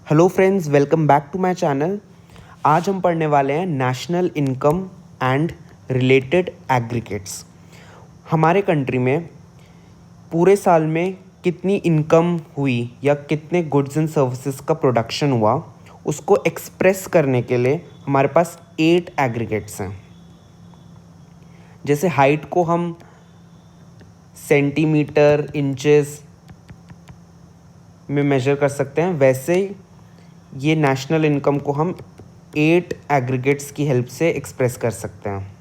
Hello friends, welcome back to my channel. आज हम पढ़ने वाले हैं national income and related aggregates. हमारे कंट्री में पूरे साल में कितनी इनकम हुई या कितने गुड्स एंड सर्विसेज का प्रोडक्शन हुआ, उसको एक्सप्रेस करने के लिए हमारे पास 8 एग्रीगेट्स हैं। जैसे हाइट को हम सेंटीमीटर, इंचेस में मेजर कर सकते हैं, वैसे ही ये नेशनल इनकम को हम 8 एग्रीगेट्स की हेल्प से एक्सप्रेस कर सकते हैं।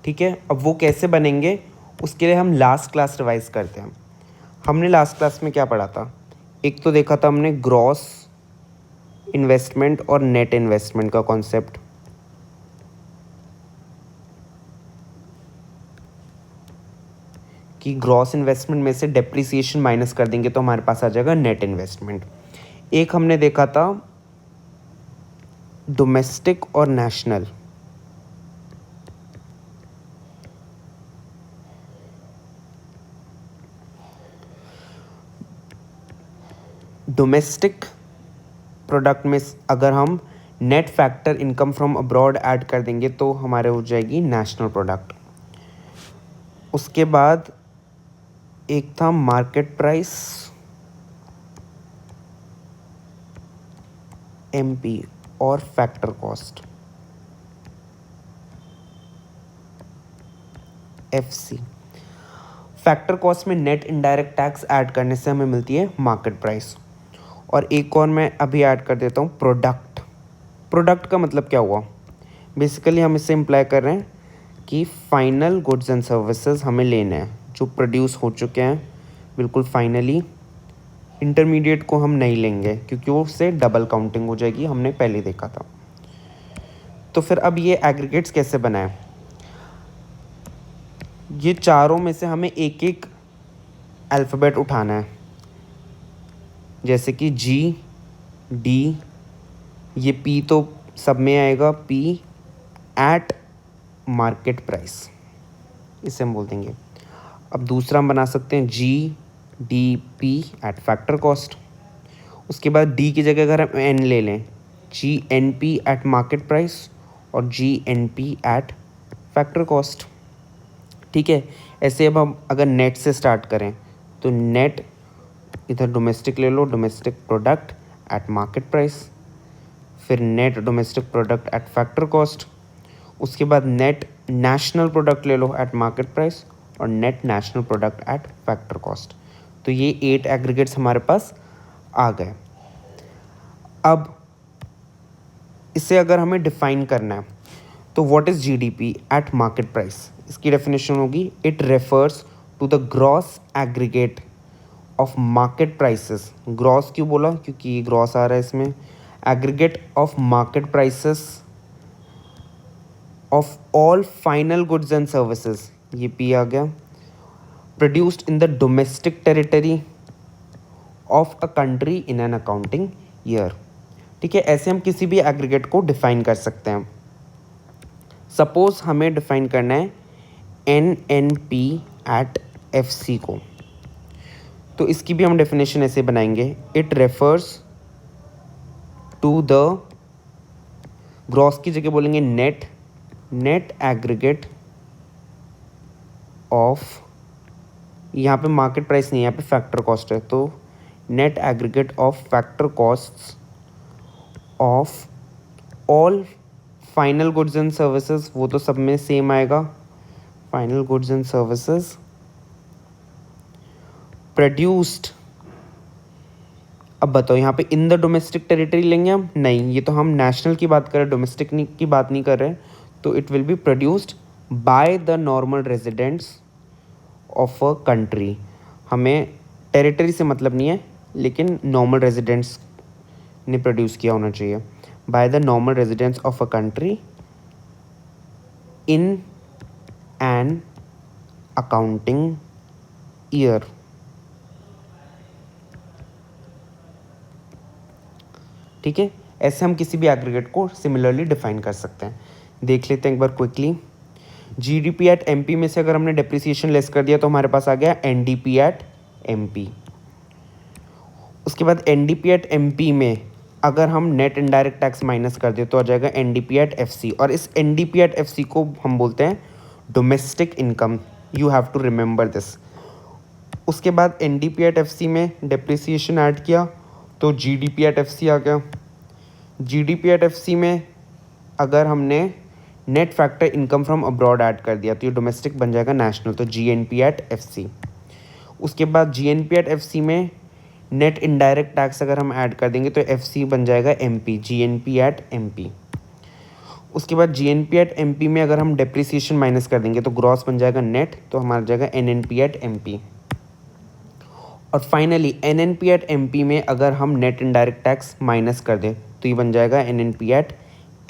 ठीक है, अब वो कैसे बनेंगे उसके लिए हम लास्ट क्लास रिवाइज करते हैं। हमने लास्ट क्लास में क्या पढ़ा था? एक तो देखा था हमने ग्रॉस इन्वेस्टमेंट और नेट इन्वेस्टमेंट का कॉन्सेप्ट। कि ग्रॉस इन्वेस्टमेंट में से डेप्रिसिएशन माइनस कर देंगे तो हमारे पास आ जाएगा नेट इन्वेस्टमेंट। एक हमने देखा था डोमेस्टिक और नेशनल। डोमेस्टिक प्रोडक्ट में अगर हम net factor income from abroad add कर देंगे तो हमारे हो जाएगी नेशनल प्रोडक्ट। उसके बाद एक था मार्केट प्राइस एमपी और factor cost FC. Factor cost में नेट इनडायरेक्ट टैक्स ऐड करने से हमें मिलती है मार्केट प्राइस। और एक और मैं अभी ऐड कर देता हूँ प्रोडक्ट। प्रोडक्ट का मतलब क्या हुआ? बेसिकली हम इससे इम्प्लाई कर रहे हैं कि फाइनल गुड्स एंड सर्विसेज हमें लेने हैं जो प्रोड्यूस हो चुके हैं बिल्कुल फाइनली। इंटरमीडिएट को हम नहीं लेंगे क्योंकि वो उससे डबल काउंटिंग हो जाएगी, हमने पहले देखा था। तो फिर अब ये एग्रीगेट्स कैसे बनाएं? ये चारों में से हमें एक एक अल्फ़ाबेट उठाना है, जैसे कि जी, डी, ये पी तो सब में आएगा, पी एट मार्केट प्राइस, इसे हम बोल देंगे। अब दूसरा हम बना सकते हैं G D P at factor cost. उसके बाद डी की जगह अगर हम एन ले लें, G N P at market price और G N P at factor cost. ठीक है, ऐसे अब हम अगर नेट से स्टार्ट करें तो नेट इधर डोमेस्टिक ले लो, domestic product at market price, फिर net domestic product at factor cost. उसके बाद नेट नेशनल प्रोडक्ट ले लो एट मार्केट प्राइस और net national product at factor cost. तो ये 8 एग्रीगेट्स हमारे पास आ गए। अब इसे अगर हमें डिफाइन करना है तो what is GDP at market price? इसकी डेफिनेशन होगी it refers to the gross aggregate of market prices. Gross क्यों बोला? क्योंकि ये ग्रॉस आ रहा है इसमें। Aggregate of market prices of all final goods and services, ये पी आ गया। Produced in the domestic territory of a country in an accounting year. ठीक है, ऐसे हम किसी भी एग्रीगेट को डिफाइन कर सकते हैं। सपोज हमें डिफाइन करना है N N P at F C को, तो इसकी भी हम डेफिनेशन ऐसे बनाएंगे। It refers to the, gross की जगह बोलेंगे नेट एग्रीगेट ऑफ, यहाँ पे मार्केट प्राइस नहीं है, यहाँ पे फैक्टर कॉस्ट है, तो net aggregate of factor costs of all final goods and services, वो तो सब में सेम आएगा, final goods and services produced. अब बताओ यहाँ पे इन द डोमेस्टिक टेरिटरी लेंगे हम? नहीं, ये तो हम नेशनल की बात कर रहे हैं, डोमेस्टिक की बात नहीं कर रहे हैं। तो it will be produced by the normal residents of a country. हमें टेरिटरी से मतलब नहीं है, लेकिन नॉर्मल रेजिडेंट्स ने प्रोड्यूस किया होना चाहिए। By the normal residents of a country in an accounting year. ठीक है, ऐसे हम किसी भी एग्रीगेट को सिमिलरली डिफाइन कर सकते हैं। देख लेते हैं एक बार क्विकली। जीडीपी एट एमपी में से अगर हमने डेप्रिसिएशन लेस कर दिया तो हमारे पास आ गया एनडीपी एट एमपी। उसके बाद एनडीपी एट एमपी में अगर हम नेट इनडायरेक्ट टैक्स माइनस कर दें तो आ जाएगा एनडीपी एट एफसी, और इस एनडीपी एट एफसी को हम बोलते हैं domestic income. You have to remember this. उसके बाद एनडीपी एट एफसी में डेप्रिसिएशन ऐड किया तो जीडीपी एट एफसी आ गया। जीडीपी एट एफसी में अगर हमने net factor income from abroad add कर दिया तो ये डोमेस्टिक बन जाएगा नेशनल, तो जीएनपी एट एफसी। उसके बाद जीएनपी एट एफसी में नेट इनडायरेक्ट टैक्स अगर हम ऐड कर देंगे तो एफसी बन जाएगा एमपी, जीएनपी एट एमपी। उसके बाद जीएनपी एट एमपी में अगर हम डेप्रिसिएशन माइनस कर देंगे तो ग्रॉस बन जाएगा नेट, तो हमारा जाएगा एनएनपी एट एमपी। और फाइनली एनएनपी एट एमपी में अगर हम नेट इनडायरेक्ट टैक्स माइनस कर दें तो ये बन जाएगा एनएनपी एट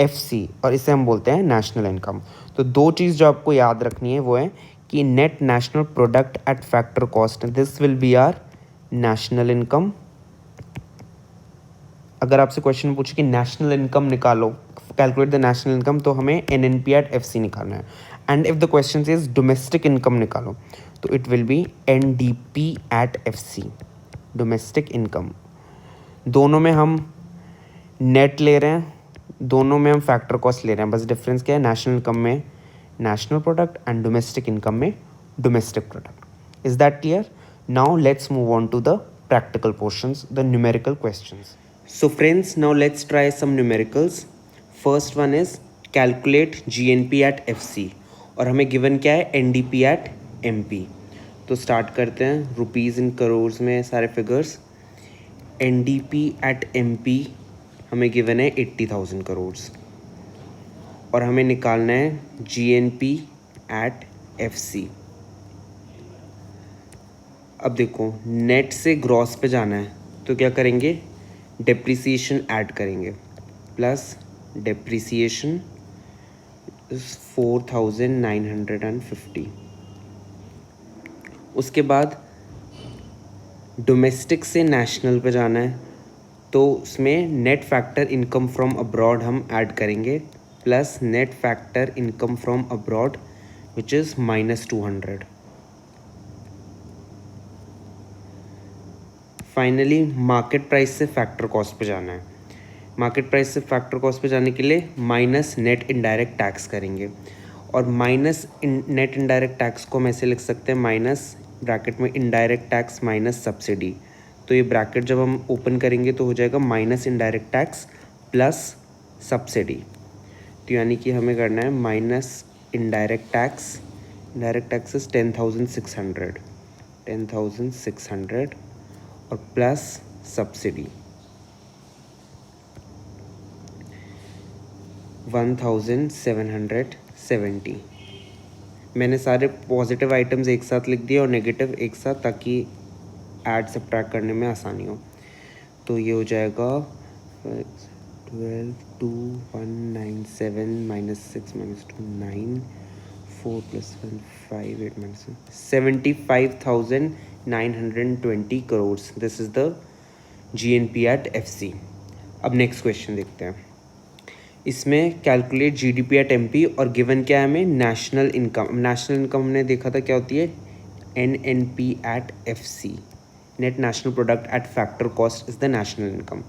एफसी, और इसे हम बोलते हैं नेशनल इनकम। तो दो चीज़ जो आपको याद रखनी है वो है कि net national product at factor cost, this will be our national income. अगर आपसे क्वेश्चन पूछे कि नेशनल इनकम निकालो, कैलकुलेट द नेशनल इनकम, तो हमें एनएनपी एट एफसी निकालना है। And if the question is domestic income निकालो तो it will be NDP at FC, domestic income. दोनों में हम नेट ले रहे हैं, दोनों में हम फैक्टर कॉस्ट ले रहे हैं, बस डिफरेंस क्या है, नेशनल इनकम में national product and domestic income में domestic product. Is that clear? Now let's move on to the practical portions, the numerical questions. So friends, now let's try some numericals. First one is calculate GNP at FC, और हमें given क्या है, NDP at MP। तो start करते हैं, rupees in crores में सारे figures. NDP at MP हमें गिवन है 80,000 करोर्स, और हमें निकालना है GNP at FC। अब देखो नेट से ग्रॉस पे जाना है तो क्या करेंगे, डेप्रिसिएशन ऐड करेंगे, प्लस डेप्रिसिएशन 4,950। उसके बाद डोमेस्टिक से नेशनल पे जाना है तो उसमें net factor income from abroad हम ऐड करेंगे, plus net factor income from abroad which is -200। Finally market price से फैक्टर कॉस्ट पे जाना है। मार्केट प्राइस से फैक्टर कॉस्ट पे जाने के लिए माइनस नेट इनडायरेक्ट टैक्स करेंगे, और माइनस नेट इनडायरेक्ट टैक्स को हम ऐसे लिख सकते हैं, माइनस ब्रैकेट में इनडायरेक्ट टैक्स माइनस सब्सिडी। तो ये ब्रैकेट जब हम ओपन करेंगे तो हो जाएगा minus indirect tax plus subsidy. तो यानी कि हमें करना है minus indirect tax, indirect taxes 10,600 और प्लस सब्सिडी 1,770। मैंने सारे पॉजिटिव आइटम्स एक साथ लिख दिए और नेगेटिव एक साथ, ताकि ऐड सब्ट्रैक्ट करने में आसानी हो। तो ये हो जाएगा 12,2,197 -6 -2 9 4 + 1 5 8 75,920 crore. This is the GNP at FC। अब नेक्स्ट क्वेश्चन देखते हैं। इसमें कैलकुलेट GDP एट MP, और गिवन क्या है हमें, नेशनल इनकम। नेशनल इनकम हमने देखा था क्या होती है, NNP at FC, net national product at factor cost is the national income.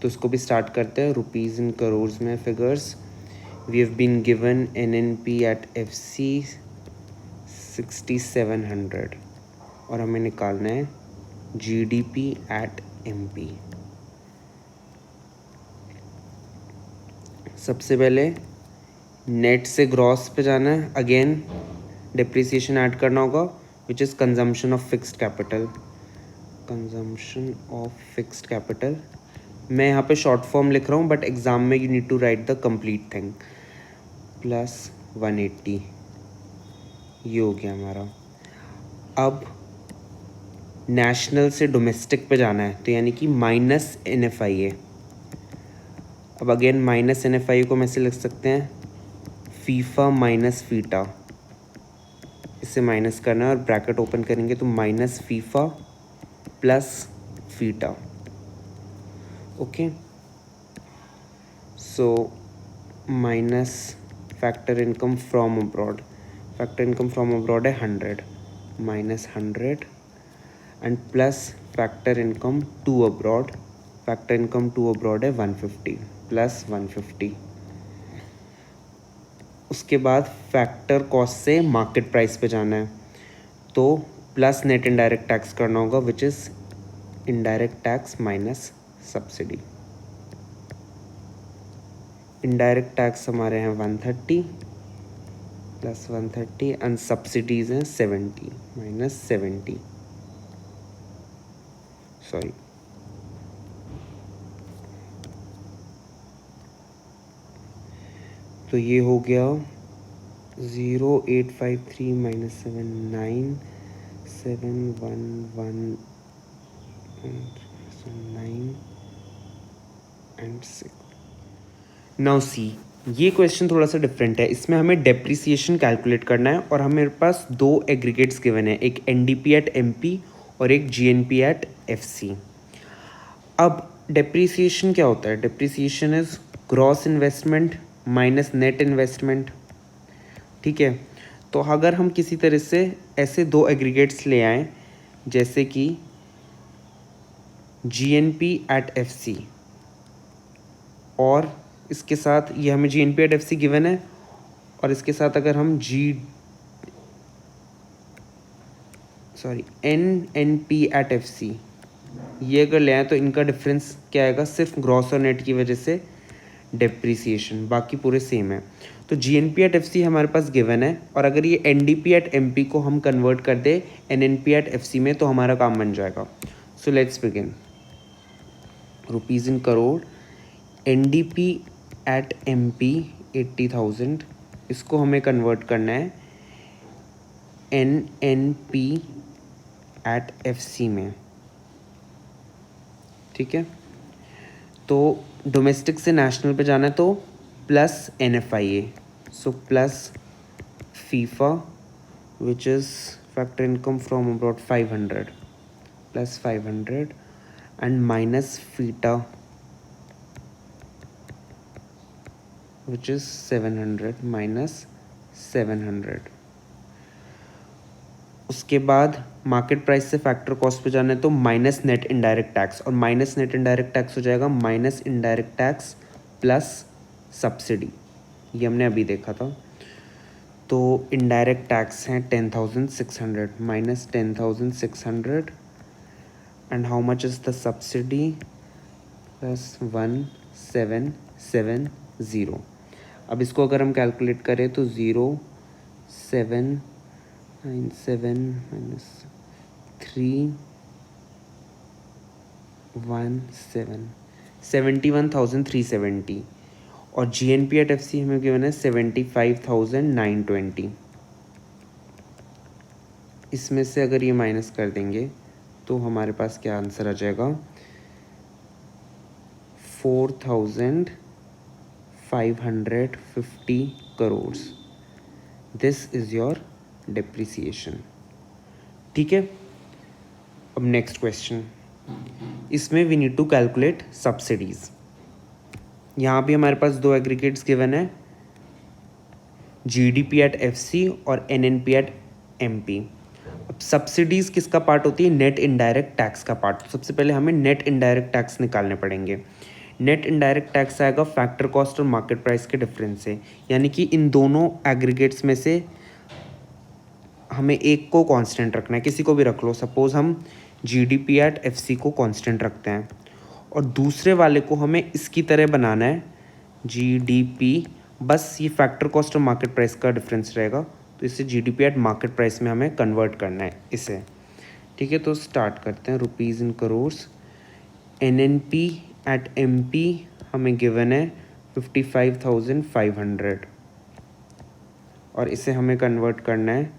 तो इसको भी स्टार्ट करते हैं, रुपीज़ इन करोर्स में figures. We have been given NNP at FC 6,700, और हमें निकालना है GDP एट MP। सबसे पहले नेट से ग्रॉस पे जाना है, अगेन डेप्रिसिएशन ऐड करना होगा which is consumption of fixed capital, consumption of fixed capital. मैं यहाँ पे शॉर्ट फॉर्म लिख रहा हूँ, बट एग्ज़ाम में you need to write the complete thing, plus 180। ये हो गया हमारा। अब नेशनल से डोमेस्टिक पे जाना है तो यानी कि माइनस NFIA। अब अगेन माइनस NFIA को हम ऐसे लिख सकते हैं, फीफा माइनस फीटा, इससे माइनस करना है और ब्रैकेट ओपन करेंगे तो minus FIFA plus FITA. Okay, so minus factor income from abroad, factor income from abroad है 100, -100 and plus factor income to abroad, factor income to abroad है 150 plus 150। उसके बाद फैक्टर कॉस्ट से मार्केट प्राइस पे जाना है, तो प्लस नेट इनडायरेक्ट टैक्स करना होगा which is indirect tax minus subsidy. Indirect tax हमारे हैं 130 प्लस 130 एंड सब्सिडीज़ हैं 70 माइनस 70, सॉरी तो ये हो गया 0853 माइनस 79 711 9 एंड 6। नाउ सी, ये क्वेश्चन थोड़ा सा डिफरेंट है। इसमें हमें डेप्रिसिएशन कैलकुलेट करना है और हमारे पास दो एग्रीगेट्स गिवन है, एक एनडीपी एट एमपी और एक जीएनपी एट एफसी। अब डेप्रिसिएशन क्या होता है? Depreciation is gross investment minus net investment, ठीक है। तो अगर हम किसी तरह से ऐसे दो एग्रीगेट्स ले आएँ जैसे कि जीएनपी एट एफसी और इसके साथ ये हमें जीएनपी एट एफसी गिवन है और इसके साथ अगर हम एनएनपी एट एफसी ये अगर ले आए तो इनका डिफरेंस क्या आएगा? सिर्फ ग्रॉस और नेट की वजह से डेप्रिसिएशन, बाकी पूरे सेम है। तो जीएनपी एट एफसी हमारे पास गिवन है और अगर ये एनडीपी एट एमपी को हम कन्वर्ट कर दे एनएनपी एट एफसी में तो हमारा काम बन जाएगा। So let's begin. Rupees in crore, NDP at MP 80,000, इसको हमें कन्वर्ट करना है एनएनपी एट एफसी में, ठीक है। तो डोमेस्टिक से नेशनल पे जाना है तो plus NFIA, so plus FIFA which is factor income from abroad 500 plus 500 and minus FITA which is 700 minus 700। उसके बाद मार्केट प्राइस से फैक्टर कॉस्ट पे जाना है तो माइनस नेट इनडायरेक्ट टैक्स, और माइनस नेट इनडायरेक्ट टैक्स हो जाएगा minus indirect tax plus subsidy, ये हमने अभी देखा था। तो इनडायरेक्ट टैक्स हैं 10,600 minus 10,600 and how much is the subsidy? Plus 1770। अब इसको अगर हम कैलकुलेट करें तो 0797 माइनस 317 71,370 और जीएनपी एट एफसी हमें गिवन है 75,920। इसमें से अगर ये माइनस कर देंगे तो हमारे पास क्या आंसर आ जाएगा? 4,550 crore. This is your depreciation, ठीक है। अब नेक्स्ट क्वेश्चन, इसमें we need to calculate subsidies. यहाँ भी हमारे पास दो एग्रीगेट्स गिवन है, जीडीपी एट एफसी और एनएनपी एट एमपी। अब सब्सिडीज़ किसका पार्ट होती है? नेट इनडायरेक्ट टैक्स का पार्ट। सबसे पहले हमें नेट इनडायरेक्ट टैक्स निकालने पड़ेंगे। नेट इनडायरेक्ट टैक्स आएगा फैक्टर कॉस्ट और मार्केट प्राइस के डिफरेंस से, यानी कि इन दोनों एग्रीगेट्स में से हमें एक को कांस्टेंट रखना है, किसी को भी रख लो। सपोज़ हम जीडीपी एट एफसी को कांस्टेंट रखते हैं और दूसरे वाले को हमें इसकी तरह बनाना है जीडीपी, बस ये फैक्टर कॉस्ट और मार्केट प्राइस का डिफरेंस रहेगा, तो इसे जीडीपी एट मार्केट प्राइस में हमें कन्वर्ट करना है इसे, ठीक है। तो स्टार्ट करते हैं। Rupees in crore, NNP at MP हमें गिवन है 55,500 और इसे हमें कन्वर्ट करना है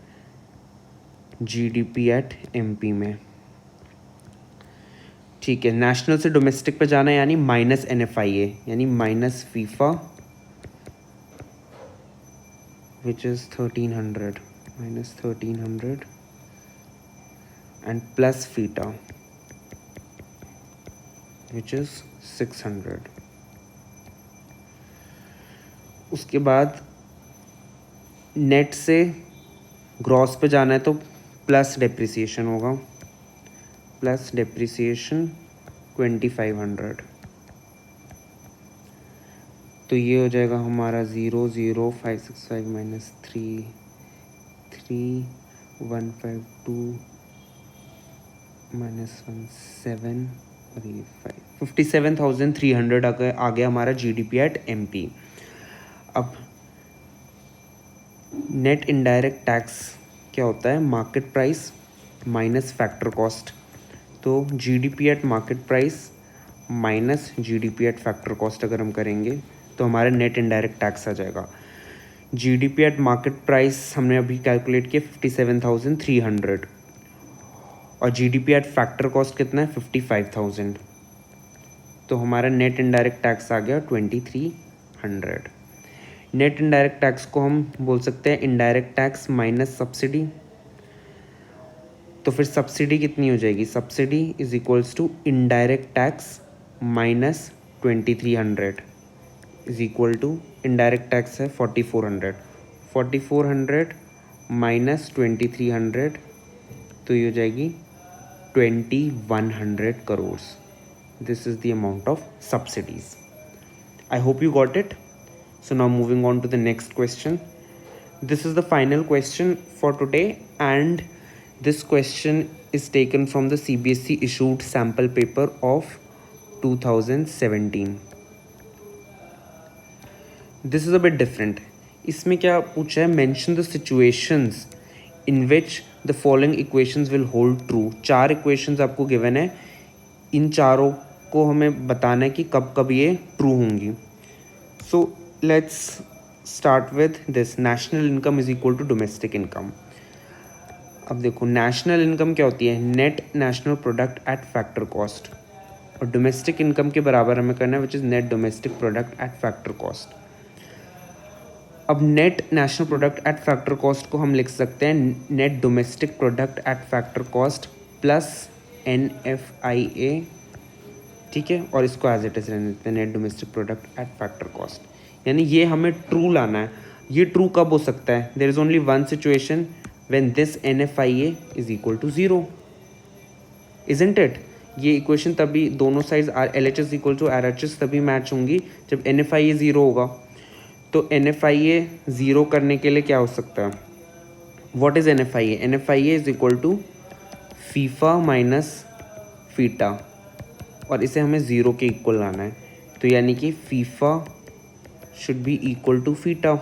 जीडीपी एट एमपी में, ठीक है। नेशनल से डोमेस्टिक पे जाना है यानी माइनस NFIA यानी minus FIFA which is 1,300 minus 1,300 and plus FITA which is 600। उसके बाद नेट से ग्रॉस पे जाना है तो प्लस डेप्रिसिएशन होगा प्लस डेप्रिसिएशन 2500, तो ये हो जाएगा हमारा 00565 माइनस 33152 माइनस 17 और ये 57,300 आ गया हमारा जीडीपी एट एमपी। अब नेट इनडायरेक्ट टैक्स क्या होता है? Market price minus factor cost. तो GDP at market price minus GDP at factor cost अगर हम करेंगे तो हमारा नेट इनडायरेक्ट टैक्स आ जाएगा। जीडीपी एट मार्केट प्राइस हमने अभी कैलकुलेट किया 57,300 और जीडीपी एट फैक्टर कॉस्ट कितना है? 55,000। तो हमारा नेट इनडायरेक्ट टैक्स आ गया 2300। नेट इनडायरेक्ट टैक्स को हम बोल सकते हैं इनडायरेक्ट टैक्स माइनस सब्सिडी। तो फिर सब्सिडी कितनी हो जाएगी? Subsidy is equals to indirect tax minus 2300 is equal to indirect tax है 4400 माइनस 2300, तो ये हो जाएगी 2100 crore. This is the amount of subsidies. I hope you got it. So now moving on to the next question. This is the final question for today, and this question is taken from the CBSE issued sample paper of 2017. This is a bit different. इसमें क्या पूछा है? Mention the situations in which the following equations will hold true. 4 equations आपको given है, इन चारों को हमें बताना है कि कब कब ये true होंगी. So let's start with this. national income is equal to domestic income. अब देखो नेशनल इनकम क्या होती है? Net national product at factor cost, और डोमेस्टिक इनकम के बराबर हमें करना है which is net domestic product at factor cost. अब net national product at factor cost को हम लिख सकते हैं net domestic product at factor cost plus NFIA, ठीक है, और इसको एज इट इज रहने देते हैं net domestic product at factor cost. यानी ये हमें ट्रू लाना है। ये ट्रू कब हो सकता है? There is only one situation when this NFIA is equal to 0, isn't it? ये इक्वेशन तभी दोनों sides LHS equal to RHS तभी मैच होंगी जब NFIA 0 होगा। तो NFIA 0 करने के लिए क्या हो सकता है? What is NFIA? NFIA is equal to FIFA minus FITA, और इसे हमें 0 के इक्वल लाना है। तो यानी कि FIFA should be equal to FITA.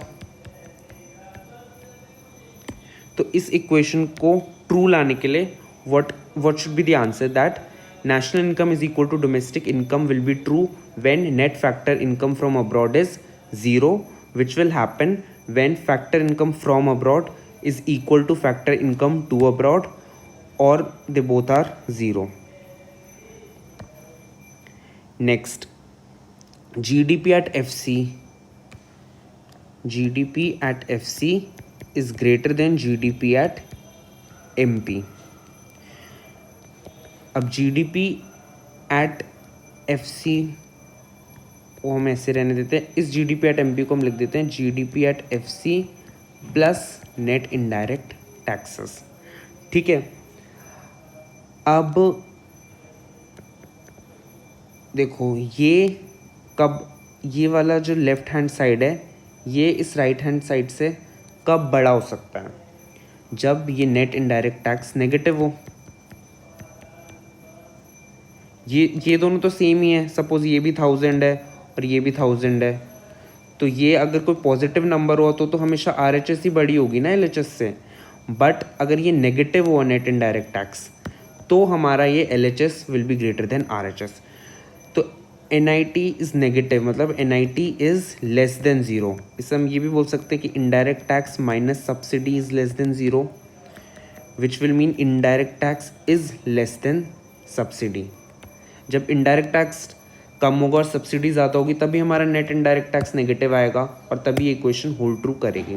तो इस इक्वेशन को ट्रू लाने के लिए what should be the answer? That national income is equal to domestic income will be true when net factor income from abroad is 0, which will happen when factor income from abroad is equal to factor income to abroad, or they both are 0. Next, GDP at FC is greater than GDP at MP. अब GDP at FC वो हम ऐसे रहने देते हैं। इस GDP at MP को हम लिख देते हैं GDP at FC plus net indirect taxes, ठीक है। अब देखो ये वाला जो लेफ्ट हैंड साइड है ये इस राइट हैंड साइड से कब बड़ा हो सकता है? जब ये नेट इनडायरेक्ट टैक्स नेगेटिव हो। ये दोनों तो सेम ही है। सपोज ये भी 1000 है और ये भी 1000 है, तो ये अगर कोई पॉजिटिव नंबर हो तो हमेशा RHS ही बड़ी होगी ना LHS से। बट अगर ये नेगेटिव हो नेट इनडायरेक्ट टैक्स तो हमारा ये LHS will be greater than RHS। तो NIT इज़ नेगेटिव, मतलब NIT इज़ लेस देन 0। इससे हम ये भी बोल सकते हैं कि indirect tax minus subsidy is less than 0, which will mean indirect tax is less than subsidy. जब इनडायरेक्ट टैक्स कम होगा और सब्सिडी ज़्यादा होगी तभी हमारा नेट इनडायरेक्ट टैक्स नेगेटिव आएगा और तभी ये इक्वेशन होल्ड ट्रू करेगी।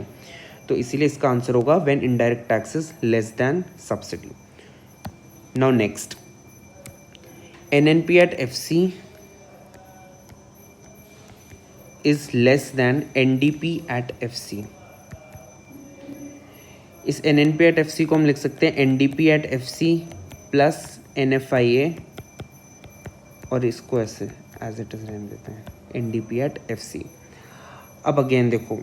तो इसीलिए इसका आंसर होगा when indirect tax is less than subsidy. Now next, NNP at FC is less than NDP at FC। इस NNP at FC को हम लिख सकते हैं NDP at FC plus NFIA और इसको ऐसे एज इट इज़ रहने देते हैं NDP at FC। अब अगेन देखो,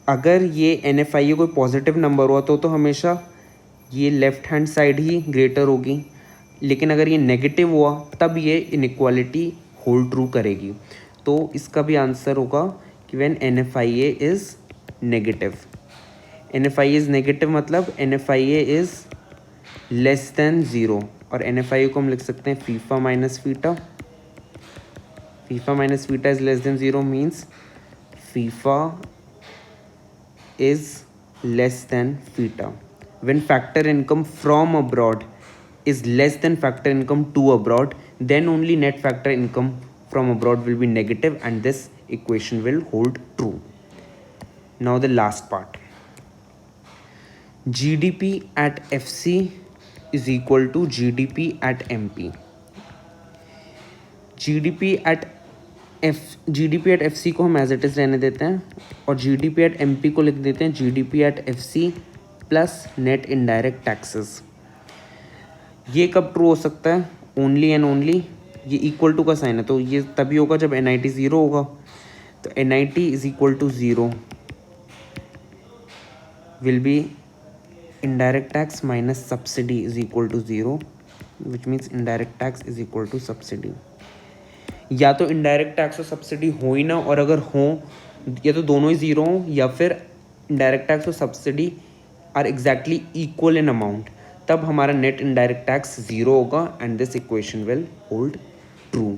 अगर ये NFIA कोई पॉजिटिव नंबर हुआ तो हमेशा ये लेफ्ट हैंड साइड ही ग्रेटर होगी, लेकिन अगर ये नेगेटिव हुआ तब ये इनइक्वालिटी होल्ड ट्रू करेगी। तो इसका भी आंसर होगा कि when NFIA is negative. NFIA is negative मतलब NFIA is less than zero, और NFIA को हम लिख सकते हैं FIFA minus FITA. FIFA minus FITA is less than zero means FIFA is less than theta. When factor income from abroad is less than factor income to abroad, then only net factor income from abroad will be negative and this equation will hold true. Now the last part. GDP at FC is equal to GDP at MP. GDP at FC को हम as it is रहने देते हैं और GDP at MP को लिख देते हैं GDP at FC plus net indirect taxes. ये कब ट्रू हो सकता है? ओनली एंड ओनली ये इक्वल टू का साइन है, तो ये तभी होगा जब NIT ज़ीरो होगा। तो NIT is equal to zero will be indirect tax minus subsidy is equal to zero, which means indirect tax is equal to subsidy. या तो इनडायरेक्ट टैक्स और सब्सिडी हो ही ना, और अगर हो या तो दोनों ही ज़ीरो हों, या फिर इनडायरेक्ट टैक्स और subsidy are exactly equal in amount, तब हमारा नेट इनडायरेक्ट टैक्स ज़ीरो होगा and this equation will hold true.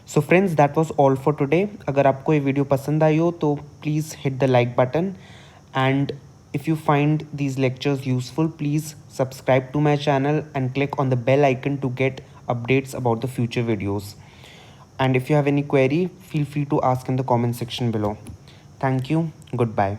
So friends, that was all for today. अगर आपको ये वीडियो पसंद आई हो तो please hit the like button, and if you find these lectures useful, please subscribe to my channel and click on the bell icon to get updates about the future videos. And if you have any query, feel free to ask in the comment section below. Thank you. Goodbye.